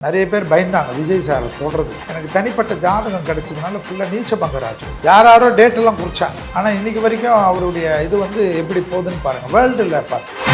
நிறைய பேர் பயந்தாங்க விஜய் சாரை தொடர்றது. எனக்கு தனிப்பட்ட ஜாதகம் கிடைச்சதுனால ஃபுல்லாக நீச்ச பங்கராஜ் யாரோ டேட் எல்லாம் குறிச்சாங்க. ஆனால் இன்னைக்கு வரைக்கும் அவருடைய இது எப்படி போகுதுன்னு பாருங்க. வேர்ல்டில் பார்த்து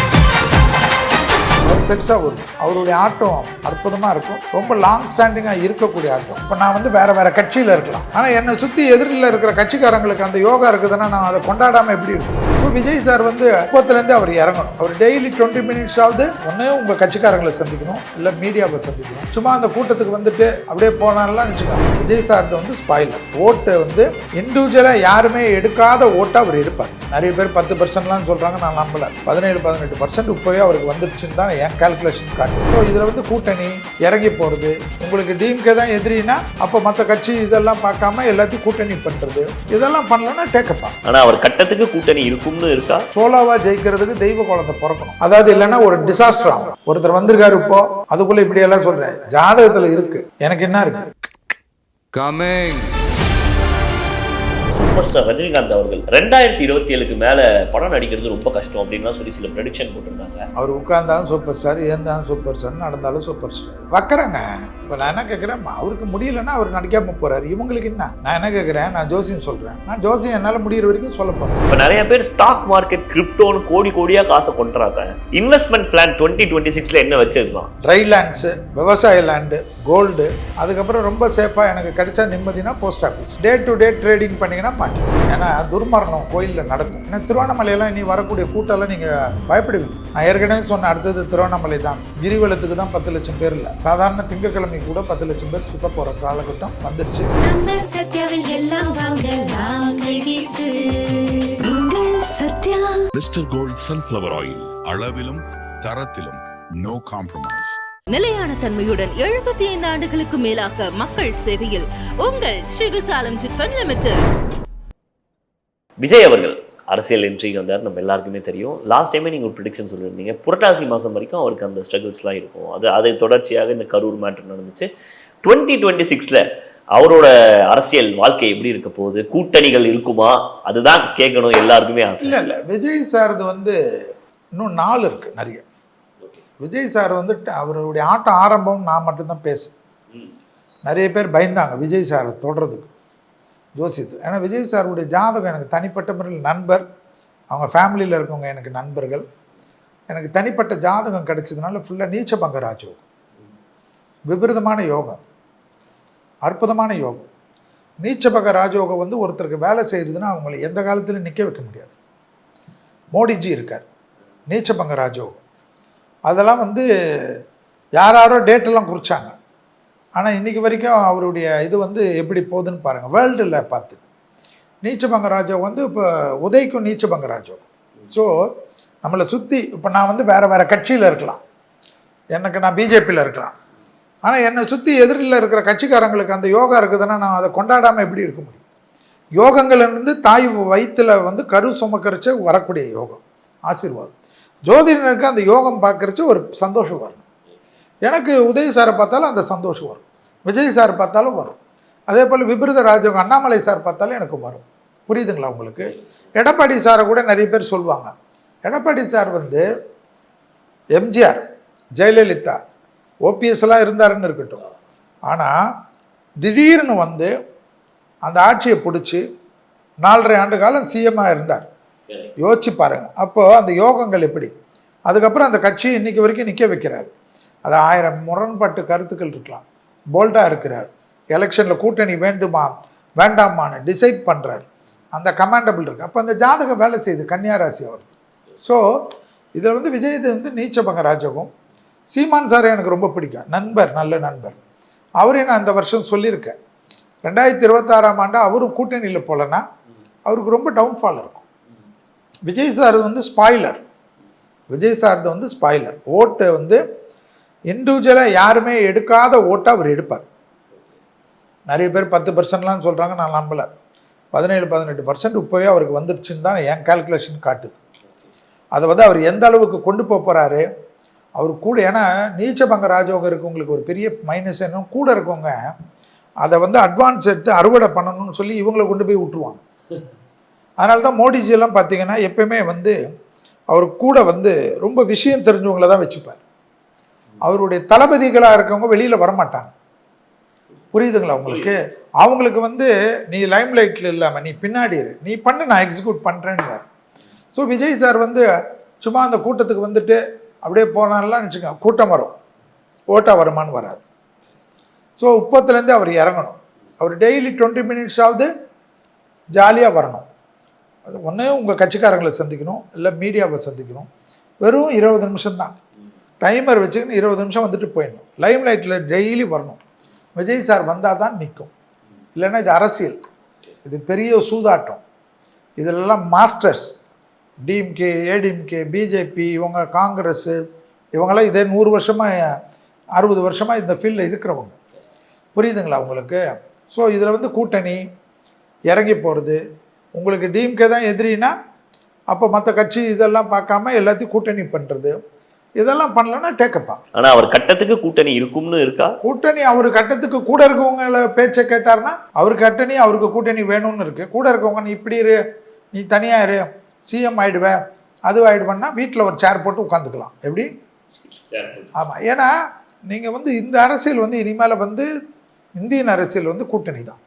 பெருசாக வரும். அவருடைய ஆட்டம் அற்புதமாக இருக்கும். ரொம்ப லாங் ஸ்டாண்டிங்காக இருக்கக்கூடிய ஆட்டம். இப்போ நான் வேற கட்சியில் இருக்கலாம், ஆனால் என்னை சுற்றி எதிரில் இருக்கிற கட்சிக்காரங்களுக்கு அந்த யோகா இருக்குதுன்னா நான் அதை கொண்டாடாமல் எப்படி இருக்கும்? ஸோ விஜய் சார் அப்போத்துலேருந்து அவர் இறங்கணும். அவர் டெய்லி 20 மினிட்ஸ் ஆகுது ஒன்று உங்கள் கட்சிக்காரங்களை சந்திக்கணும், இல்லை மீடியாவை சந்திக்கணும். சும்மா அந்த கூட்டத்துக்கு அப்படியே போனாலாம் வச்சுக்கோங்க. Vijay sir spoiler. ஓட்டு இண்டிவிஜுவலாக யாருமே எடுக்காத ஓட்டை அவர் எடுப்பார். நிறைய பேர் 10%லாம் சொல்கிறாங்க, நான் நம்பல. 17-18% இப்போவே அவருக்கு வந்துடுச்சுன்னு தான் என் கால்குலேஷன் காட்டு. ஸோ இதில் கூட்டணி இறங்கி போகிறது. உங்களுக்கு டிஎம்கே தான் எதிரினா அப்போ மற்ற கட்சி இதெல்லாம் பார்க்காம எல்லாத்தையும் கூட்டணி பண்ணுறது, இதெல்லாம் பண்ணலன்னா டேக்கப்பா. ஆனால் அவர் கட்டத்துக்கு கூட்டணி இருக்கும்னு இருக்கா? சோலாவா ஜெயிக்கிறதுக்கு தெய்வ குழந்தை பிறக்கணும். அதாவது இல்லைன்னா ஒரு டிசாஸ்டர் ஆகும். ஒருத்தர் வந்திருக்காரு இப்போ அதுக்குள்ள இப்படி எல்லாம் சொல்றேன். ஜாதகத்தில் இருக்கு, எனக்கு என்ன இருக்கு? சூப்பர் ஸ்டார் ரஜினிகாந்த் அவர்கள் 2027க்கு மேல படம் நடிக்கிறது ரொம்ப கஷ்டம் அப்படின்னு சொல்லி சில ப்ரெடிக்ஷன் போட்டிருந்தாங்க. அவர் உட்கார்ந்தாலும் சூப்பர் ஸ்டார், ஏந்தாலும் சூப்பர் ஸ்டார், நடந்தாலும் சூப்பர் ஸ்டார் வைக்கிறாங்க. இப்போ நான் என்ன கேட்குறேன், அவருக்கு முடியலன்னா அவர் நடிக்காம போறாரு. இவங்களுக்கு என்ன? நான் என்ன கேட்குறேன், நான் ஜோசியம் சொல்றேன். நான் ஜோசியம் என்னால் முடிகிற வரைக்கும் சொல்ல போறேன். இப்போ நிறைய பேர் ஸ்டாக் மார்க்கெட் கிரிப்டோன்னு கோடியா காசை கொண்டுறாங்க. இன்வெஸ்ட்மெண்ட் பிளான் 2026ல என்ன வச்சிருக்கலாம்? ட்ரை லேண்ட்ஸு, விவசாய லேண்டு, கோல்டு, அதுக்கப்புறம் ரொம்ப சேஃபாக எனக்கு கிடைச்சா நிம்மதினா post office. Day to day trading பண்ணிங்கன்னா மாட்டேன். ஏன்னா துர்மரணம் கோயிலில் நடக்கும். ஏன்னா திருவண்ணாமலையெல்லாம் இனி வரக்கூடிய கூட்டம்லாம் நீங்கள் பயப்படுவீங்க. நான் ஏற்கனவே சொன்ன அடுத்தது திருவண்ணாமலை தான். கிரிவலத்துக்கு தான் 10 லட்சம் பேர் இல்லை, சாதாரண திங்கக்கிழமை கூட 10 லட்சம் பேர் சுத்த போகிற காலகட்டம் வந்துடுச்சு. மிஸ்டர் கோல்ட் சன்ஃப்ளவர் ஆயில், அளவிலும் தரத்திலும் நோ காம்ப்ரமைஸ். நிலையான தன்மையுடன் 75 ஆண்டுகளுக்கு மேலாக மக்கள் சேவையில் உங்கள் ஸ்ரீவிசாலம் சிட்ஃபண்ட் லிமிடெட். விஜய் அவர்கள் அரசியல் என்ட்ரிக்கு வந்தார், நம்ம எல்லாருக்குமே தெரியும். லாஸ்ட் டைமே நீங்கள் ஒரு ப்ரிடிக்ஷன் சொல்லியிருந்தீங்க, புரட்டாசி மாதம் வரைக்கும் அவருக்கு அந்த ஸ்ட்ரகிள்ஸ்லாம் இருக்கும். அதை தொடர்ச்சியாக இந்த கரூர் மேட்டர் நடந்துச்சு. 2026ல அவரோட அரசியல் வாழ்க்கை எப்படி இருக்க போகுது? கூட்டணிகள் இருக்குமா? அதுதான் கேட்கணும் எல்லாருக்குமே ஆசை. இல்லை விஜய் சார் இன்னும் நாள் இருக்கு நிறைய. விஜய் சார் அவருடைய ஆட்டம் ஆரம்பம் நான் மட்டும்தான் பேசுகிறேன். நிறைய பேர் பயந்தாங்க விஜய் சாரை தொடர்றதுக்கு ஜோசியத்து. ஏன்னா விஜய் சாருடைய ஜாதகம் எனக்கு தனிப்பட்ட முறையில் நண்பர், அவங்க ஃபேமிலியில் இருக்கவங்க எனக்கு நண்பர்கள். எனக்கு தனிப்பட்ட ஜாதகம் கிடைச்சதுனால ஃபுல்லாக நீச்ச பங்க ராஜயோகம், விபரீதமான யோகம், அற்புதமான யோகம். நீச்ச பங்க ராஜயோகம் ஒருத்தருக்கு வேலை செய்கிறதுன்னா அவங்களை எந்த காலத்துலையும் நிற்க வைக்க முடியாது. மோடிஜி இருக்கார், நீச்ச பங்க ராஜயோகம். அதெல்லாம் யாரோ டேட்டெல்லாம் குறிச்சாங்க. ஆனால் இன்றைக்கி வரைக்கும் அவருடைய இது எப்படி போகுதுன்னு பாருங்கள். வேர்ல்டில் பார்த்து நீச்சபங்க ராஜா இப்போ உதய்க்கும் நீச்சபங்க ராஜா. ஸோ நம்மளை சுற்றி இப்போ நான் வேறு கட்சியில் இருக்கலாம், நான் பிஜேபியில் இருக்கலாம், ஆனால் என்னை சுற்றி எதிரில் இருக்கிற கட்சிக்காரங்களுக்கு அந்த யோகா இருக்குதுன்னா நான் அதை கொண்டாடாமல் எப்படி இருக்க முடியும்? யோகங்கள்லேருந்து தாய் வயிற்றில் கரு சுமக்கரிச்சு வரக்கூடிய யோகம் ஆசீர்வாதம். ஜோதிடனுக்கு அந்த யோகம் பார்க்கறச்சு ஒரு சந்தோஷம் வரும். எனக்கு உதய் சாரை பார்த்தாலும் அந்த சந்தோஷம் வரும், விஜய் சார் பார்த்தாலும் வரும். அதே போல் விபரீத ராஜயோகம் அண்ணாமலை சார் பார்த்தாலும் எனக்கு வரும். புரியுதுங்களா உங்களுக்கு? எடப்பாடி சாரை கூட நிறைய பேர் சொல்லுவாங்க. எடப்பாடி சார் எம்ஜிஆர், ஜெயலலிதா, ஓபிஎஸ்லாம் இருந்தாருன்னு இருக்கட்டும், ஆனால் திடீர்னு அந்த ஆட்சியை பிடிச்சி 4.5 ஆண்டு காலம் சிஎம்மாக இருந்தார். யோசிச்சு பாருங்கள். அப்போது அந்த யோகங்கள் எப்படி? அதுக்கப்புறம் அந்த கட்சி இன்றைக்கி வரைக்கும் நிற்க வைக்கிறார். அது 1000 முரண்பட்டு கருத்துக்கள் இருக்கலாம். போல்டாக இருக்கிறார். எலெக்ஷனில் கூட்டணி வேண்டுமா வேண்டாமான்னு டிசைட் பண்ணுறார். அந்த கமாண்டபிள் இருக்குது. அப்போ அந்த ஜாதகம் வேலை செய்யுது. கன்னியாராசி வருது. ஸோ இதில் விஜய் நீச்சபங்க ராஜகம். சீமான் சாரை எனக்கு ரொம்ப பிடிக்கும், நண்பர், நல்ல நண்பர். அவரையும் நான் இந்த வருஷம் சொல்லியிருக்கேன். 2026ஆம் ஆண்டு அவரும் கூட்டணியில் போகலன்னா அவருக்கு ரொம்ப டவுன்ஃபால் இருக்கும். Vijay sir spoiler. Vijay sir spoiler. ஓட்டு இண்டிவிஜுவலாக யாருமே எடுக்காத ஓட்டை அவர் எடுப்பார். நிறைய பேர் 10%லாம் சொல்கிறாங்க, நான் நம்பல. 17-18% இப்போவே அவருக்கு வந்துடுச்சுன்னு தான் என் கால்குலேஷன் காட்டுது. அதை அவர் எந்த அளவுக்கு கொண்டு போகிறாரு அவர் கூட. ஏன்னா நீச்சபங்க ராஜயோகம் இருக்கவங்களுக்கு ஒரு பெரிய மைனஸ் என்ன, கூட இருக்கவங்க அதை அட்வான்ஸ் எடுத்து அறுவடை பண்ணணும்னு சொல்லி இவங்களை கொண்டு போய் விட்டுருவாங்க. அதனால தான் மோடிஜியெல்லாம் பார்த்தீங்கன்னா எப்பயுமே அவர் கூட ரொம்ப விஷயம் தெரிஞ்சவங்கள தான் வச்சுப்பார். அவருடைய தளபதிகளாக இருக்கவங்க வெளியில் வரமாட்டாங்க. புரியுதுங்களா உங்களுக்கு? அவங்களுக்கு வந்து நீ லைம் லைட்டில் இல்லாமல் நீ பின்னாடி இரு, நீ பண்ணு, நான் எக்ஸிக்யூட் பண்ணுறேன்னு. ஸோ விஜய் சார் வந்து சும்மா அந்த கூட்டத்துக்கு வந்துட்டு அப்படியே போனாலாம் வச்சுக்கோங்க, கூட்டம் வரும், ஓட்டா வருமானு வராது. ஸோ உப்பத்துலேருந்து அவர் இறங்கணும். அவர் டெய்லி 20 minutes ஆகுது ஜாலியாக வரணும். அது ஒன்று உங்கள் கட்சிக்காரங்களை சந்திக்கணும், இல்லை மீடியாவை சந்திக்கணும். வெறும் 20 நிமிஷம் தான் டைமர் வச்சுக்கின்னு 20 நிமிஷம் வந்துட்டு போயிடணும். லைம் லைட்டில் டெய்லி வரணும். விஜய் சார் வந்தால் தான் நிற்கும். இல்லைன்னா இது அரசியல், இது பெரிய சூதாட்டம். இதிலெல்லாம் மாஸ்டர்ஸ், டிஎம்கே, ஏடிஎம்கே, பிஜேபி, இவங்க காங்கிரஸ், இவங்கெல்லாம் இதே 100 வருஷமாக 60 வருஷமாக இந்த ஃபீல்டில் இருக்கிறவங்க. புரியுதுங்களா உங்களுக்கு? ஸோ இதில் வந்து கூட்டணி இறங்கி போகிறது. உங்களுக்கு டிஎம்கே தான் எதிரின்னா அப்போ மற்ற கட்சி இதெல்லாம் பார்க்காம எல்லாத்தையும் கூட்டணி பண்ணுறது, இதெல்லாம் பண்ணலன்னா டேக்கப்பா. ஆனால் அவர் கட்டத்துக்கு கூட்டணி இருக்கும்னு இருக்கா? கூட்டணி அவர் கட்டத்துக்கு கூட இருக்கவங்கள பேச்சை கேட்டார்னா அவர் கட்டணி அவருக்கு கூட்டணி வேணும்னு இருக்குது. கூட இருக்கவங்க நீ இப்படி இரு, நீ தனியாக இரு, சிஎம் ஆகிடுவேன், அது ஆகிடுவேன்னா வீட்டில் ஒரு சேர் போட்டு உட்காந்துக்கலாம். எப்படி? ஆமாம். ஏன்னா நீங்கள் வந்து இந்த அரசியல் வந்து இனிமேல் வந்து இந்தியன் அரசியல் வந்து கூட்டணி தான்.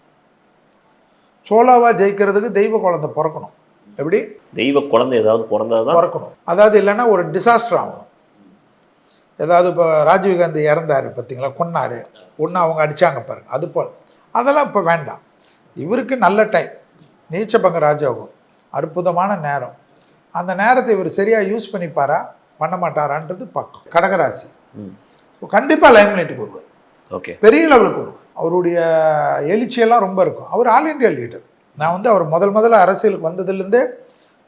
சோலாவாக ஜெயிக்கிறதுக்கு தெய்வ குழந்தை பிறக்கணும். எப்படி? தெய்வ குழந்தை ஏதாவது பிறந்தாதான் பிறக்கணும். அதாவது இல்லைன்னா ஒரு டிசாஸ்டர் ஆகணும். ஏதாவது இப்போ ராஜீவ்காந்தி இறந்தார் பார்த்தீங்களா, கொன்னார், ஒன்று அவங்க அடித்தாங்க பாருங்கள், அது போல். அதெல்லாம் இப்போ வேண்டாம். இவருக்கு நல்ல டைம், நீச்சபங்க ராஜயோகம், அற்புதமான நேரம். அந்த நேரத்தை இவர் சரியாக யூஸ் பண்ணிப்பாரா பண்ண மாட்டாரான்றது பார்க்கும். கடகராசி கண்டிப்பாக லைம் லைட்டுக்கு வருவார். ஓகே, பெரிய லெவலுக்கு வருவார். அவருடைய எழுச்சியெல்லாம் ரொம்ப இருக்கும். அவர் ஆல் இண்டியா லீடர். நான் வந்து அவர் முதல்ல அரசியலுக்கு வந்ததுலேருந்தே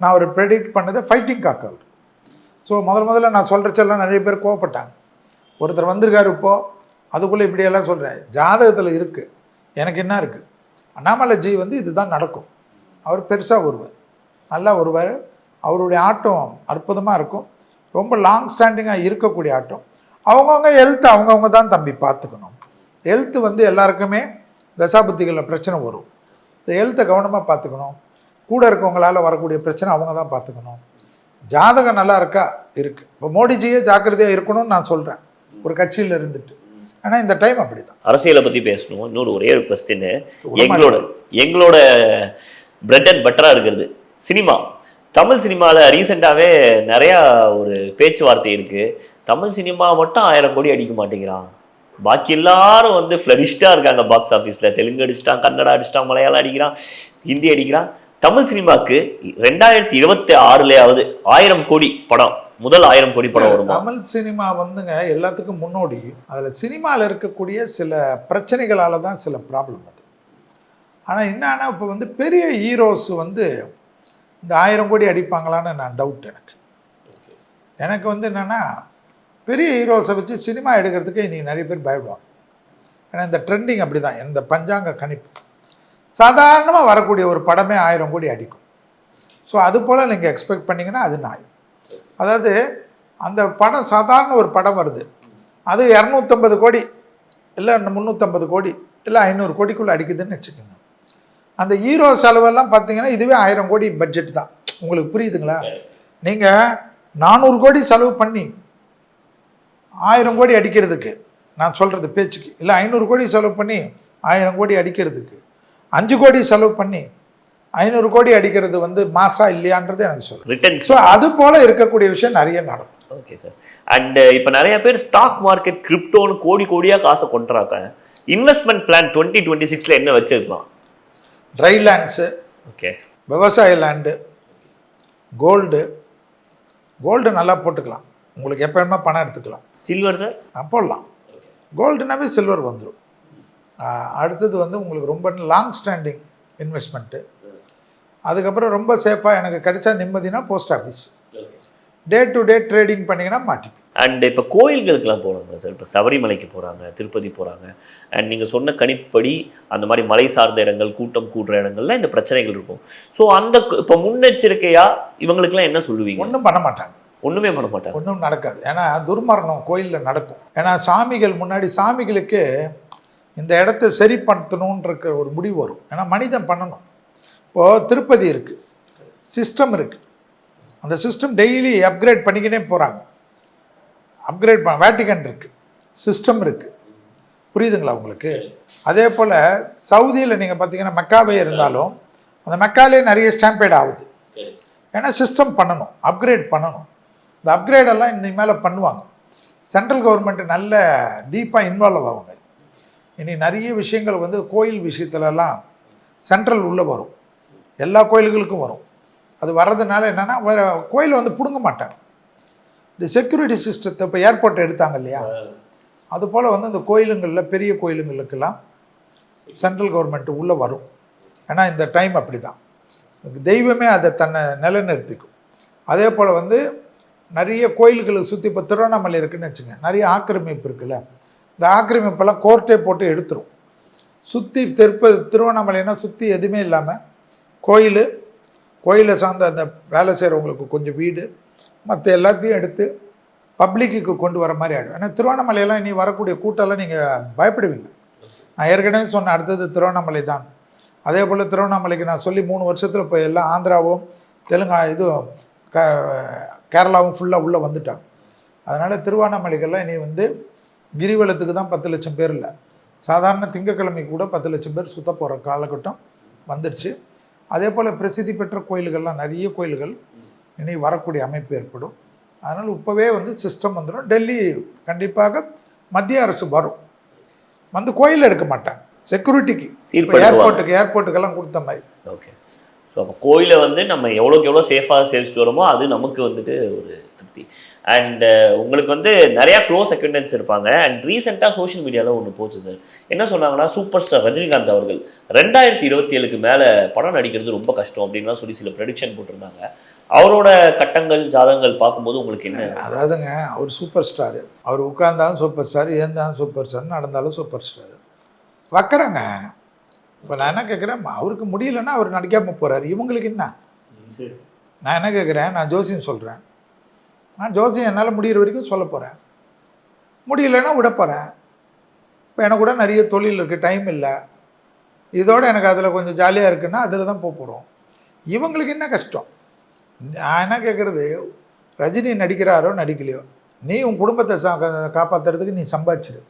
நான் அவர் ப்ரெடிக்ட் பண்ணது ஃபைட்டிங் காக்க அவர். ஸோ முதல்ல நான் சொல்கிறச்செல்லாம் நிறைய பேர் கோவப்பட்டாங்க. ஒருத்தர் வந்திருக்காரு இப்போது, அதுக்குள்ளே இப்படியெல்லாம் சொல்கிறேன். ஜாதகத்தில் இருக்குது, எனக்கு என்ன இருக்குது, அண்ணாமலைஜி வந்து இதுதான் நடக்கும். அவர் பெருசாக வருவார், நல்லா வருவார். அவருடைய ஆட்டம் அற்புதமாக இருக்கும். ரொம்ப லாங் ஸ்டாண்டிங்காக இருக்கக்கூடிய ஆட்டம். அவங்கவுங்க ஹெல்த்து அவங்கவுங்க தான் தம்பி பார்த்துக்கணும். ஹெல்த்து வந்து எல்லாருக்குமே தசாபுத்திகளில் பிரச்சனை வரும். இந்த ஹெல்த்தை கவனமாக பார்த்துக்கணும். கூட இருக்கவங்களால் வரக்கூடிய பிரச்சனை அவங்க தான் பார்த்துக்கணும். ஜாதகம் நல்லா இருக்கா இருக்குது. இப்போ மோடிஜியே ஜாக்கிரதையாக இருக்கணும்னு நான் சொல்கிறேன் ஒரு கட்சியில் இருந்துட்டு. ஆனால் இந்த டைம் அப்படி தான். அரசியலை பற்றி பேசணும். இன்னொரு ஒரே ஒரு கொஸ்டின், எங்களோட பிரெட் அண்ட் பட்டராக இருக்கிறது சினிமா. தமிழ் சினிமாவில் ரீசெண்டாகவே நிறையா ஒரு பேச்சுவார்த்தை இருக்குது. தமிழ் சினிமா மட்டும் 1000 கோடி அடிக்க மாட்டேங்கிறான், பாக்கி எல்லாரும் வந்து ஃப்ளரிஷ்டாக இருக்காங்க பாக்ஸ் ஆஃபீஸில். தெலுங்கு அடிச்சிட்டான், கன்னடா அடிச்சிட்டான், மலையாளம் அடிக்கிறான், ஹிந்தி அடிக்கிறான். தமிழ் சினிமாவுக்கு 2026 1000 கோடி படம், முதல் 1000 கோடி படம் வரும். தமிழ் சினிமா வந்துங்க எல்லாத்துக்கும் முன்னோடி. அதில் சினிமாவில் இருக்கக்கூடிய சில பிரச்சனைகளால் தான் சில ப்ராப்ளம் அது. ஆனால் என்னன்னா இப்போ வந்து பெரிய ஹீரோஸ் வந்து இந்த 1000 கோடி அடிப்பாங்களான்னு நான் டவுட். எனக்கு வந்து என்னென்னா பெரிய ஹீரோஸை வச்சு சினிமா எடுக்கிறதுக்கு இன்றைக்கி நிறைய பேர் பயப்படுவாங்க. ஏன்னா இந்த ட்ரெண்டிங் அப்படி தான். இந்த பஞ்சாங்க கணிப்பு சாதாரணமாக வரக்கூடிய ஒரு படமே 1000 கோடி அடிக்கும். ஸோ அது போல் நீங்கள் எக்ஸ்பெக்ட் பண்ணிங்கன்னா அது நாய். அதாவது அந்த படம் சாதாரண ஒரு படம் வருது, அது 250 கோடி இல்லை 350 கோடி இல்லை 500 கோடிக்குள்ளே அடிக்குதுன்னு வச்சுக்கோங்க. அந்த ஹீரோ செலவெல்லாம் பார்த்தீங்கன்னா இதுவே 1000 கோடி பட்ஜெட் தான். உங்களுக்கு புரியுதுங்களா? நீங்கள் 400 கோடி செலவு பண்ணி 1000 கோடி அடிக்கிறதுக்கு, நான் சொல்கிறது பேச்சுக்கு, இல்லை 500 கோடி செலவு பண்ணி 1000 கோடி அடிக்கிறதுக்கு 5 கோடி செலவு பண்ணி 500 கோடி அடிக்கிறது வந்து மாசா இல்லையான்றது எனக்கு சொல்லுங்கள். ஸோ அது போல் இருக்கக்கூடிய விஷயம் நிறைய நடக்கும். Okay sir. அண்ட் இப்போ நிறைய பேர் ஸ்டாக் மார்க்கெட், கிரிப்டோன்னு கோடியாக காசை கொண்டுறாங்க. இன்வெஸ்ட்மெண்ட் பிளான் 2026 என்ன வச்சுருக்கலாம்? ட்ரை லேண்ட்ஸு, ஓகே, விவசாய லேண்டு, கோல்டு நல்லா போட்டுக்கலாம். உங்களுக்கு எப்போ வேணுமா பணம் எடுத்துக்கலாம். சில்வர் சார் போடலாம். கோல்டுனாவே சில்வர் வந்துடும். அடுத்தது வந்து உங்களுக்கு ரொம்ப லாங் ஸ்டாண்டிங் இன்வெஸ்ட்மெண்ட்டு. அதுக்கப்புறம் ரொம்ப சேஃபாக எனக்கு கிடைச்சா நிம்மதினா post office. Day to day trading பண்ணிங்கன்னா மாட்டிப்பேன். அண்ட் இப்போ கோயில்களுக்கெல்லாம் போகிறாங்க சார். இப்போ சபரிமலைக்கு போகிறாங்க, திருப்பதி போகிறாங்க. அண்ட் நீங்கள் சொன்ன கணிப்படி அந்த மாதிரி மலை சார்ந்த இடங்கள், கூட்டம் கூடுற இடங்கள்ல இந்த பிரச்சனைகள் இருக்கும். ஸோ அந்த இப்போ முன்னெச்சரிக்கையாக இவங்களுக்குலாம் என்ன சொல்லுவீங்க? ஒன்றும் பண்ண மாட்டாங்க, ஒன்றுமே பண்ண மாட்டாங்க, ஒன்றும் நடக்காது. ஏன்னா துர்மரணம் கோயிலில் நடக்கும். ஏன்னா சாமிகள் முன்னாடி சாமிகளுக்கு இந்த இடத்த சரிப்படுத்தணுன்ற ஒரு முடிவு வரும். ஏன்னா மனிதன் பண்ணணும். இப்போது திருப்பதி இருக்குது, சிஸ்டம் இருக்குது, அந்த சிஸ்டம் டெய்லி அப்கிரேட் பண்ணிக்கினே போகிறாங்க. அப்கிரேட் வேட்டிகன் இருக்குது, சிஸ்டம் இருக்குது, புரியுதுங்களா உங்களுக்கு? அதே போல் சவுதியில் நீங்கள் பார்த்தீங்கன்னா மெக்காவே இருந்தாலும் அந்த மெக்காலே நிறைய ஸ்டாம்பேட் ஆகுது. ஏன்னா சிஸ்டம் பண்ணணும், அப்கிரேட் பண்ணணும். இந்த அப்கிரேடெல்லாம் இந்த மேலே பண்ணுவாங்க. சென்ட்ரல் கவர்மெண்ட் நல்ல டீப்பாக இன்வால்வ் ஆகுங்க. இனி நிறைய விஷயங்கள் வந்து கோயில் விஷயத்துலலாம் சென்ட்ரல் உள்ளே வரும், எல்லா கோயில்களுக்கும் வரும். அது வர்றதுனால என்னென்னா வேறு கோயிலை வந்து பிடுங்க மாட்டாங்க. இந்த செக்யூரிட்டி சிஸ்டத்தை இப்போ ஏர்போர்ட் எடுத்தாங்க இல்லையா, அதுபோல் வந்து இந்த கோயிலுங்களில் பெரிய கோயிலுங்களுக்கெல்லாம் சென்ட்ரல் கவர்மெண்ட்டு உள்ளே வரும். ஏன்னா இந்த டைம் அப்படி தான், தெய்வமே அதை தன்னை நிலைநிறுத்திக்கும். அதே போல் வந்து நிறைய கோயில்களை சுற்றி இப்போ திருவண்ணாமலை இருக்குதுன்னு வச்சுங்க, நிறைய ஆக்கிரமிப்பு இருக்குல்ல, இந்த ஆக்கிரமிப்பெல்லாம் கோர்ட்டே போட்டு எடுத்துரும். சுற்றி திருவண்ணாமலைனா சுற்றி எதுவுமே இல்லாமல் கோயிலை சார்ந்த அந்த வேலை செய்கிறவங்களுக்கு கொஞ்சம் வீடு, மற்ற எல்லாத்தையும் எடுத்து பப்ளிக்கு கொண்டு வர மாதிரி ஆகிடும். ஏன்னா திருவண்ணாமலையெல்லாம் இனி வரக்கூடிய கூட்டம்லாம் நீங்கள் பயப்படுவீங்க. நான் ஏற்கனவே சொன்னேன், அடுத்தது திருவண்ணாமலை தான். அதே போல் திருவண்ணாமலைக்கு நான் சொல்லி 3 வருஷத்தில் இப்போ எல்லாம் ஆந்திராவும் இதுவும் கேரளாவும் ஃபுல்லாக உள்ளே வந்துட்டாங்க. அதனால் திருவண்ணாமலைக்கெல்லாம் இனி வந்து கிரிவலத்துக்கு தான் 10 லட்சம் பேர் இல்லை, சாதாரண திங்கக்கிழமைக்கு கூட 10 லட்சம் பேர் சுத்த போகிற காலகட்டம் வந்துடுச்சு. அதே போல் பிரசித்தி பெற்ற கோயில்கள்லாம் நிறைய கோயில்கள் இனி வரக்கூடிய அமைப்பு ஏற்படும். அதனால் இப்போவே வந்து சிஸ்டம் வந்துடும். டெல்லி கண்டிப்பாக மத்திய அரசு வரும், வந்து கோயில் எடுக்க மாட்டாங்க, செக்யூரிட்டிக்கு ஏர்போர்ட்டுக்கெல்லாம் கொடுத்த மாதிரி. ஓகே. ஸோ அப்போ கோயிலை வந்து நம்ம எவ்வளோக்கு எவ்வளோ சேஃபாக சேவிச்சுட்டு வரோமோ அது நமக்கு வந்துட்டு ஒரு திருப்தி. அண்ட் உங்களுக்கு வந்து நிறையா க்ளோஸ் அக்வைண்டன்ஸ் இருப்பாங்க. அண்ட் ரீசெண்டாக சோஷியல் மீடியாவில் ஒன்று போச்சு சார். என்ன சொன்னாங்கன்னா, சூப்பர் ஸ்டார் ரஜினிகாந்த் அவர்கள் 2027க்கு மேலே படம் நடிக்கிறது ரொம்ப கஷ்டம் அப்படின்லாம் சொல்லி சில ப்ரெடிக்ஷன் போட்டிருந்தாங்க. அவரோட கட்டங்கள் ஜாதகங்கள் பார்க்கும்போது உங்களுக்கு என்ன? அதாவதுங்க, அவர் சூப்பர் ஸ்டாரு, அவர் உட்கார்ந்தாலும் சூப்பர் ஸ்டார், ஏந்தாலும் சூப்பர் ஸ்டார், நடந்தாலும் சூப்பர் ஸ்டார் வைக்கிறாங்க. இப்போ நான் என்ன கேட்குறேன், அவருக்கு முடியலன்னா அவர் நடிக்காமல் போகிறாரு, இவங்களுக்கு என்ன? நான் என்ன கேட்குறேன், நான் ஜோசியம் சொல்கிறேன், நான் ஜோசியம் என்னால் முடிகிற வரைக்கும் சொல்ல போகிறேன், முடியலைன்னா விட போகிறேன். இப்போ எனக்கு கூட நிறைய தொழில் இருக்குது, டைம் இல்லை, இதோடு எனக்கு அதில் கொஞ்சம் ஜாலியாக இருக்குன்னா அதில் தான் போகிறோம். இவங்களுக்கு என்ன கஷ்டம்? நான் என்ன கேட்குறது, ரஜினி நடிக்கிறாரோ நடிக்கலையோ, நீ உன் குடும்பத்தை காப்பாற்றுறதுக்கு நீ சம்பாதிச்சிடு,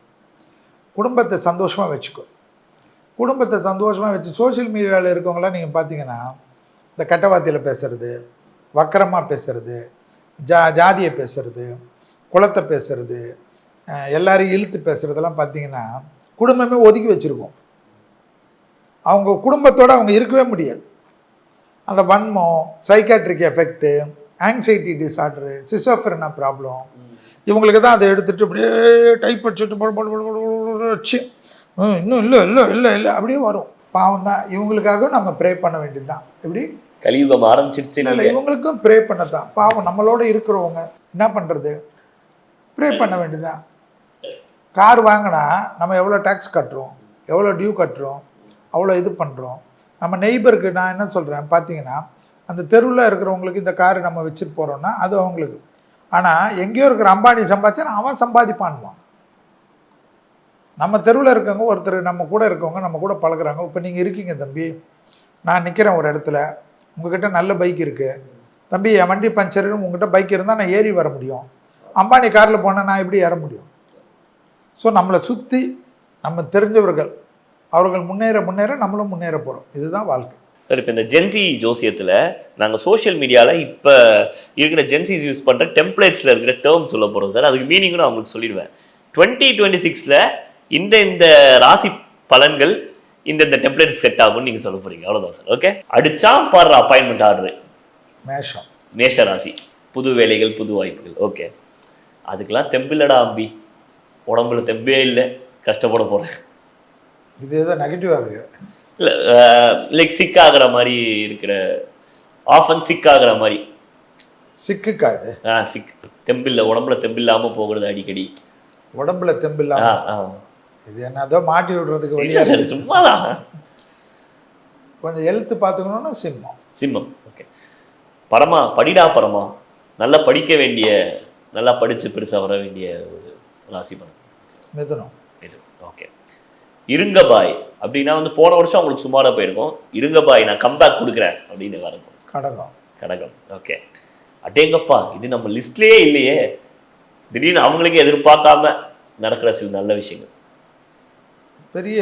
குடும்பத்தை சந்தோஷமாக வச்சுக்கோ. குடும்பத்தை சந்தோஷமாக வச்சு சோஷியல் மீடியாவில் இருக்கவங்களாம் நீங்கள் பார்த்தீங்கன்னா, இந்த கட்டவாத்தியில் பேசுகிறது, வக்கரமாக பேசுகிறது, ஜாதியை பேசுகிறது, குலத்தை பேசுகிறது, எல்லாரையும் இழுத்து பேசுகிறதெல்லாம் பார்த்தீங்கன்னா குடும்பமே ஒதுக்கி வச்சுருக்கோம். அவங்க குடும்பத்தோடு அவங்க இருக்கவே முடியாது. அந்த வன்மம், psychiatric effect, anxiety disorder, schizophrenia problem, இவங்களுக்கு தான் அதை எடுத்துகிட்டு அப்படியே டைப் வச்சுட்டு வச்சு இன்னும் இல்லை இல்லை இல்லை இல்லை அப்படியே வரும். பாவம் தான், இவங்களுக்காக நம்ம ப்ரே பண்ண வேண்டியது தான். எப்படி கலியுகம் ஆரம்பிச்சிருச்சு? இல்லை, இவங்களுக்கும் ப்ரே பண்ண தான். பாவம் நம்மளோட இருக்கிறவங்க என்ன பண்ணுறது, ப்ரே பண்ண வேண்டியதுதான். கார் வாங்கினா நம்ம எவ்வளோ டேக்ஸ் கட்டுறோம், எவ்வளோ டியூ கட்டுறோம், அவ்வளோ இது பண்ணுறோம். நம்ம நெய்பருக்கு நான் என்ன சொல்கிறேன் பார்த்தீங்கன்னா, அந்த தெருவில் இருக்கிறவங்களுக்கு இந்த காரு நம்ம வச்சுட்டு போகிறோன்னா அது அவங்களுக்கு. ஆனால் எங்கேயோ இருக்கிற அம்பானி சம்பாதிச்சா அவன் சம்பாதிப்பான்வான். நம்ம தெருவில் இருக்கவங்க ஒருத்தர் நம்ம கூட இருக்கவங்க நம்ம கூட பழகுறாங்க. இப்போ நீங்கள் இருக்கீங்க தம்பி, நான் நிற்கிறேன் ஒரு இடத்துல, உங்ககிட்ட நல்ல பைக் இருக்குது தம்பி, என் வண்டி பஞ்சரு, உங்ககிட்ட பைக் இருந்தால் நான் ஏறி வர முடியும். அம்பானி காரில் போனால் நான் எப்படி ஏற முடியும்? ஸோ நம்மளை சுற்றி நம்ம தெரிஞ்சவர்கள், அவர்கள் முன்னேற முன்னேற நம்மளும் முன்னேற போகிறோம். இதுதான் வாழ்க்கை. சார், இப்போ இந்த ஜென்சி ஜோசியத்தில் நாங்கள் சோஷியல் மீடியாவில் இப்போ இருக்கிற ஜென்சிஸ் யூஸ் பண்ணுற டெம்ப்ளேட்ஸில் இருக்கிற டேர்ம் சொல்ல போகிறோம் சார். அதுக்கு மீனிங்கும் நான் உங்களுக்கு சொல்லிடுவேன். 2026ல் இந்த ராசி பலன்கள் இந்த டெம்ப்ளேட் செட் ஆகும்னு நீங்கள் சொல்ல போகிறீங்க, அவ்வளோதான் சார். ஓகே, அடிச்சா பாடுற அப்பாயின்மெண்ட் ஆர்டரு மேஷ ராசி, புது வேலைகள், புது வாய்ப்புகள். ஓகே, அதுக்கெல்லாம் தெம்பில்லடா அம்பி, உடம்புல தெம்பே இல்லை, கஷ்டப்பட போகிறேன். இது ஏதோ நெகட்டிவாக இருக்கு. இல்லை, லைக் சிக் ஆகிற மாதிரி இருக்கிற, ஆஃபன் சிக் ஆகிற மாதிரி. சிக்குக்காது? சிக், தெம்பில்லை, உடம்புல தெம்பில்லாமல் போகிறது அடிக்கடி. உடம்புல தெம்பில்லாமல் இது என்னதோ மாட்டி விடுறதுக்கு வழியாக இருக்குது. சும்மாதான் கொஞ்சம் எழுத்து பார்த்துக்கணும்னா சிம்மம். ஓகே, பரமா படிடா பரமா, நல்லா படிக்க வேண்டிய, நல்லா படித்து பெருசாக வர வேண்டிய ஒரு ராசி படம் மிதுனம். ஓகே, இருங்க பாய் அப்படின்னா வந்து போன வருஷம் அவங்களுக்கு சுமாராக போயிருக்கும். இருங்க பாய், நான் கம்பேக் கொடுக்குறேன் அப்படின்னு வரணும். கடகம். ஓகே, அடேங்கப்பா, இது நம்ம லிஸ்ட்லேயே இல்லையே. திடீர்னு அவங்களுக்கே எதிர்பார்க்காம நடக்கிற சில நல்ல விஷயங்கள். பெரிய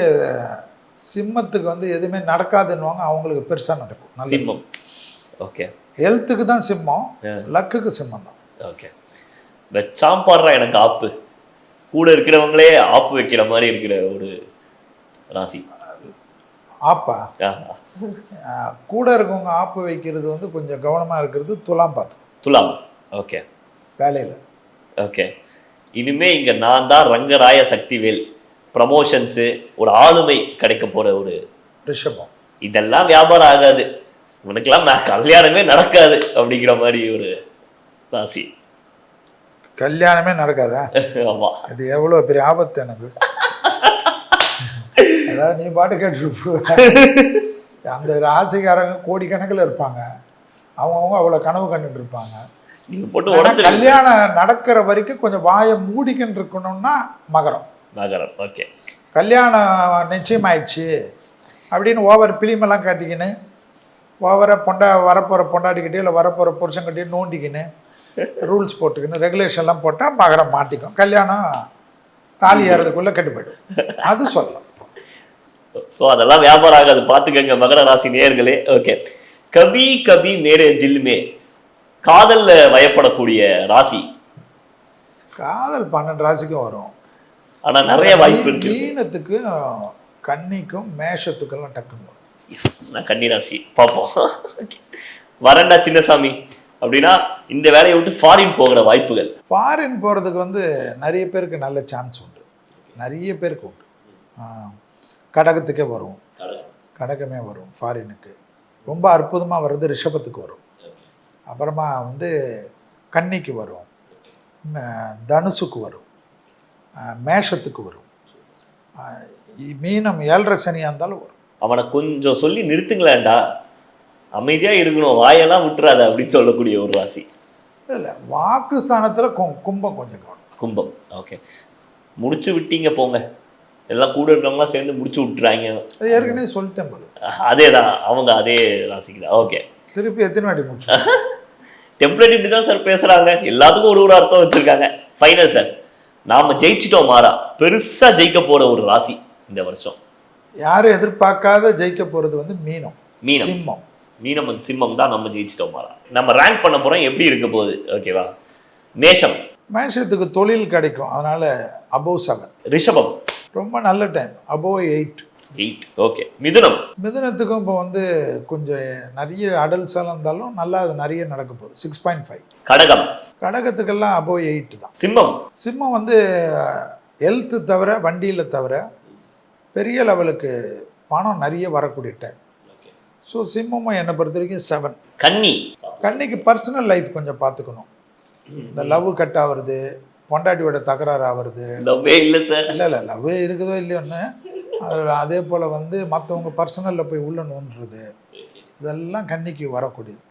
சிம்மத்துக்கு வந்து எதுவுமே நடக்காதுன்னுவாங்க, அவங்களுக்கு பெருசாக நடக்கும். நல்லது. சிம்மம். ஓகே. ஹெல்த்துக்கு தான் சிம்மம், லக்குக்கு சிம்மம் தான். ஓகே. வச்சாம் பாடுறா எனக்கு ஆப்பு, கூட இருக்கிறவங்களே ஆப்பு வைக்கிற மாதிரி இருக்கிற ஒரு ராசி. ஆப்பா கூட இருக்கவங்க ஆப்பு வைக்கிறது வந்து கொஞ்சம் கவனமாக இருக்கிறது துலாம் பார்த்து. துலாம். ஓகே. வேலையில். ஓகே. இனிமே இங்கே நான் தான் ரங்கராய சக்திவேல், ப்ரமோஷன்ஸு, ஒரு ஆளுமை கிடைக்க போகிற ஒரு ரிஷபம். இதெல்லாம் வியாபாரம் ஆகாது, உனக்கெல்லாம் கல்யாணமே நடக்காது அப்படிங்கிற மாதிரி ஒரு ராசி. கல்யாணமே நடக்காதா? ஆமாம். அது எவ்வளோ பெரிய ஆபத்து எனக்கு. அதாவது நீ பாட்டு கேட்டு அந்த ராசிக்காரங்க கோடிக்கணக்கில் இருப்பாங்க, அவங்கவுங்க அவ்வளோ கனவு கண்டுட்டு இருப்பாங்க. கல்யாணம் நடக்கிற வரைக்கும் கொஞ்சம் வாயை மூடிக்கின்னு இருக்கணும்னா மகரம். மகரம். ஓகே. கல்யாணம் நிச்சயமாயிடுச்சு அப்படின்னு ஓவர் பிலிமெல்லாம் காட்டிக்கின்னு, ஓவராக வரப்போகிற பொண்டாட்டிக்கிட்டே இல்லை வரப்போகிற புருஷன்கிட்டே நோண்டிக்கின்னு, ரூல்ஸ் போட்டுக்கின்னு, ரெகுலேஷன்லாம் போட்டால் மகரம் மாட்டிக்கும். கல்யாணம் தாலி ஏறதுக்குள்ளே கெட்டு போய்டும். அது சொல்லலாம். ஸோ அதெல்லாம் வியாபாரம் ஆகாது, பார்த்துக்கங்க மகர ராசி நேயர்களே. ஓகே. கபி கபி மேரே தில்மே, காதலில் வயப்படக்கூடிய ராசி. காதல் 12 ராசிக்கும் வரும், ஆனால் நிறைய வாய்ப்பு இருக்கு. மீனத்துக்கும் கன்னிக்கும் மேஷத்துக்கெல்லாம் டக்குன்னு வரும். நான் கன்னி ராசி பார்ப்போம். வரண்டா சின்னசாமி அப்படின்னா இந்த வேலையை விட்டு ஃபாரின் போகிற வாய்ப்புகள். ஃபாரின் போகிறதுக்கு வந்து நிறைய பேருக்கு நல்ல சான்ஸ் உண்டு, நிறைய பேருக்கு உண்டு. கடகத்துக்கே வரும், கடகமே வரும். ஃபாரினுக்கு ரொம்ப அற்புதமாக வர்றது ரிஷபத்துக்கு வரும், அப்புறமா வந்து கன்னிக்கு வரும், தனுசுக்கு வரும், மேஷத்துக்கு வரும், மீனம் 7.5 சனியாக இருந்தாலும் வரும். அவனை கொஞ்சம் சொல்லி நிறுத்துங்களேன்டா, அமைதியாக இருக்கணும், வாயெல்லாம் விட்டுறாத அப்படின்னு சொல்லக்கூடிய ஒரு ராசி. இல்லை, வாக்குஸ்தானத்தில் கும்பம் கொஞ்சம் கவனம். கும்பம். ஓகே. முடிச்சு விட்டீங்க போங்க, எல்லாம் கூட இருக்கிறவங்களாம் சேர்ந்து முடிச்சு விட்டுறாங்க. அது ஏற்கனவே சொல்லிட்டேன் போல. அதே தான், அவங்க அதே ராசிக்கு தான். ஓகே. திருப்பி எத்தனை வாட்டி முடிச்சு? டெம்ப்ளேட் இப்படி தான் சார் பேசுகிறாங்க, எல்லாத்துக்கும் ஒரு அர்த்தம் வச்சுருக்காங்க. ஃபைனல் சார், நாம் ஜெயிச்சிட்டோம் மாறா, பெருசாக ஜெயிக்க போகிற ஒரு ராசி இந்த வருஷம். யாரும் எதிர்பார்க்காத ஜெயிக்க போகிறது வந்து மீனம். சிம்மம். மீனம் சிம்மம் தான் நம்ம ஜெயிச்சிட்டோம் மாறா. நம்ம ரேங்க் பண்ண போகிறோம், எப்படி இருக்க போகுது? ஓகேவா. மேஷம். மேஷத்துக்கு தொழில் கிடைக்கும், அதனால் above 7. ரிஷபம் ரொம்ப நல்ல டைம், above 8. ஓகே. மிதுனம். மிதுனத்துக்கும் இப்போ வந்து கொஞ்சம் நிறைய அடல்ட்ஸாக இருந்தாலும் நல்லா அது நிறைய நடக்க போகுது. 6.5. கடகம். கடகத்துக்கெல்லாம் above 8 தான். சிம்மம். சிம்மம் வந்து ஹெல்த்து தவிர, வண்டியில் தவிர பெரிய லெவலுக்கு பணம் நிறைய வரக்கூடிய டைம். ஸோ சிம்மமும் என்னை பொறுத்த வரைக்கும் 7. கன்னி. கன்னிக்கு பர்சனல் லைஃப் கொஞ்சம் பார்த்துக்கணும். இந்த லவ் கட் ஆகுறது, பொண்டாட்டியோட தகராறு ஆகுறது. லவ்வே இல்லை சார். இல்லை லவ்வே இருக்குதோ இல்லையோன்னு, அதில் அதே போல் வந்து மற்றவங்க பர்சனலில் போய் உள்ள நோண்டுறது, இதெல்லாம் கன்னிக்கு வரக்கூடியது.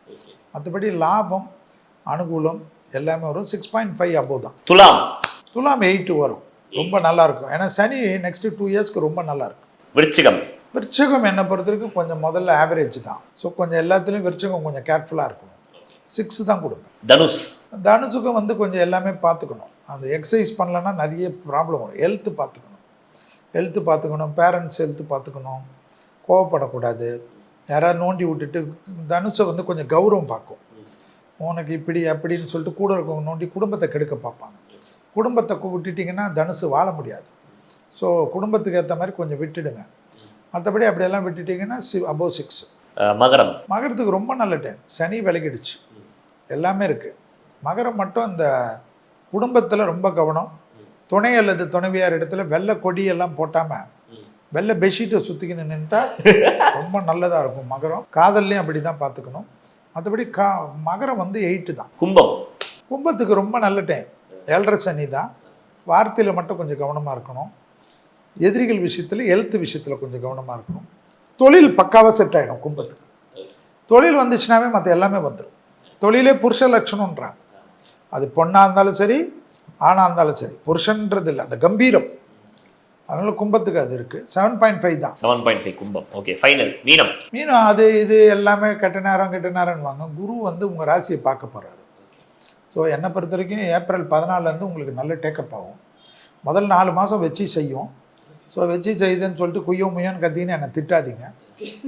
மற்றபடி லாபம், அனுகூலம் எல்லாமே வரும். 6.5 above தான். துலாம். துலாம் 8 வரும், ரொம்ப நல்லாயிருக்கும். ஏன்னா சனி நெக்ஸ்ட்டு 2 இயர்ஸ்க்கு ரொம்ப நல்லாயிருக்கும். விருச்சிகம். விருச்சிகம் என்னை பொறுத்த வரைக்கும் கொஞ்சம் முதல்ல ஆவரேஜ் தான். ஸோ கொஞ்சம் எல்லாத்துலேயும் விருச்சிகம் கொஞ்சம் கேர்ஃபுல்லாக இருக்கணும். 6 தான் கொடுப்பேன். தனுஷ். தனுஷுக்கும் வந்து கொஞ்சம் எல்லாமே பார்த்துக்கணும். அந்த எக்ஸசைஸ் பண்ணலன்னா நிறைய ப்ராப்ளம் வரும். ஹெல்த்து பார்த்துக்கணும், பேரண்ட்ஸ் ஹெல்த்து பார்த்துக்கணும், கோவப்படக்கூடாது. யாராவது நோண்டி விட்டுட்டு, தனுஷை வந்து கொஞ்சம் கௌரவம் பார்க்கும். உனக்கு இப்படி அப்படின்னு சொல்லிட்டு கூட இருக்கவங்க நோண்டி குடும்பத்தை கெடுக்க பார்ப்பாங்க. குடும்பத்தை விட்டுட்டிங்கன்னா தனுசு வாழ முடியாது. ஸோ குடும்பத்துக்கு ஏற்ற மாதிரி கொஞ்சம் விட்டுடுங்க. மற்றபடி அப்படியெல்லாம் விட்டுட்டிங்கன்னா above 6. மகரம். மகரத்துக்கு ரொம்ப நல்ல டைம், சனி விலகிடுச்சு, எல்லாமே இருக்குது. மகரம் மட்டும் இந்த குடும்பத்தில் ரொம்ப கவனம். துணை அல்லது துணைவியார் இடத்துல வெள்ளை கொடியெல்லாம் போட்டாமல் வெள்ளை பெட்ஷீட்டை சுற்றிக்கின்னு நின்றுட்டா ரொம்ப நல்லதாக இருக்கும். மகரம் காதல்லையும் அப்படி தான் பார்த்துக்கணும். மற்றபடி மகரம் வந்து 8 தான். கும்பம். கும்பத்துக்கு ரொம்ப நல்ல டைம், 7.5 சனி தான். வார்த்தையில் மட்டும் கொஞ்சம் கவனமாக இருக்கணும். எதிரிகள் விஷயத்தில், ஹெல்த் விஷயத்தில் கொஞ்சம் கவனமாக இருக்கணும். தொழில் பக்காவாக செட் ஆகிடும் கும்பத்துக்கு. தொழில் வந்துச்சுனாவே மற்ற எல்லாமே வந்துடும். தொழிலே புருஷ லட்சணம்ன்றாங்க. அது பொண்ணாக இருந்தாலும் சரி, ஆணாக இருந்தாலும் சரி, புருஷன்றது இல்லை, அந்த கம்பீரம். அதனால் கும்பத்துக்கு அது இருக்குது. 7.5 தான். 7.5 கும்பம். ஓகே. ஃபைனல் மீனம். மீனம் அது இது எல்லாமே கெட்ட நேரம்னுவாங்க. குரு வந்து உங்கள் ராசியை பார்க்க போகிறாரு. ஸோ என்னை பொறுத்த வரைக்கும் ஏப்ரல் 14 உங்களுக்கு நல்ல டேக்கப் ஆகும். முதல் 4 மாதம் வச்சு செய்யும். ஸோ வச்சு செய்யுதுன்னு சொல்லிட்டு குய்யோ முய்யோன்னு கத்தின்னு என்னை திட்டாதீங்க.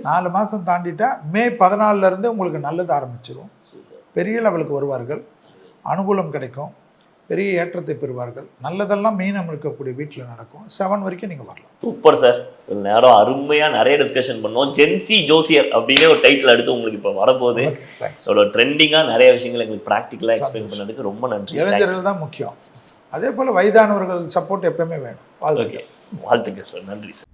4 மாதம் தாண்டிட்டா மே 14 உங்களுக்கு நல்லது ஆரம்பிச்சிடும். பெரிய லெவலுக்கு வருவார்கள், அனுகூலம் கிடைக்கும், பெரிய ஏற்றத்தை பெறுவார்கள். நல்லதெல்லாம் மீனம் இருக்கக்கூடிய வீட்டில் நடக்கும். 7 வரைக்கும் நீங்கள் வரலாம். Super sir. ஒரு நேரம் அருமையாக நிறைய டிஸ்கஷன் பண்ணோம். ஜென்சி ஜோசியர் அப்படின்னு ஒரு டைட்டில் எடுத்து உங்களுக்கு இப்போ வரப்போகுது. ஸோ ட்ரெண்டிங்காக நிறைய விஷயங்கள் எங்களுக்கு ப்ராக்டிக்கலாக எக்ஸ்பிளைன் பண்ணதுக்கு ரொம்ப நன்றி. இளைஞர்கள் தான் முக்கியம். அதே போல் வயதானவர்கள் சப்போர்ட் எப்பவுமே வேணும். வாழ்த்துக்கள். வாழ்த்துக்கள் சார். நன்றி சார்.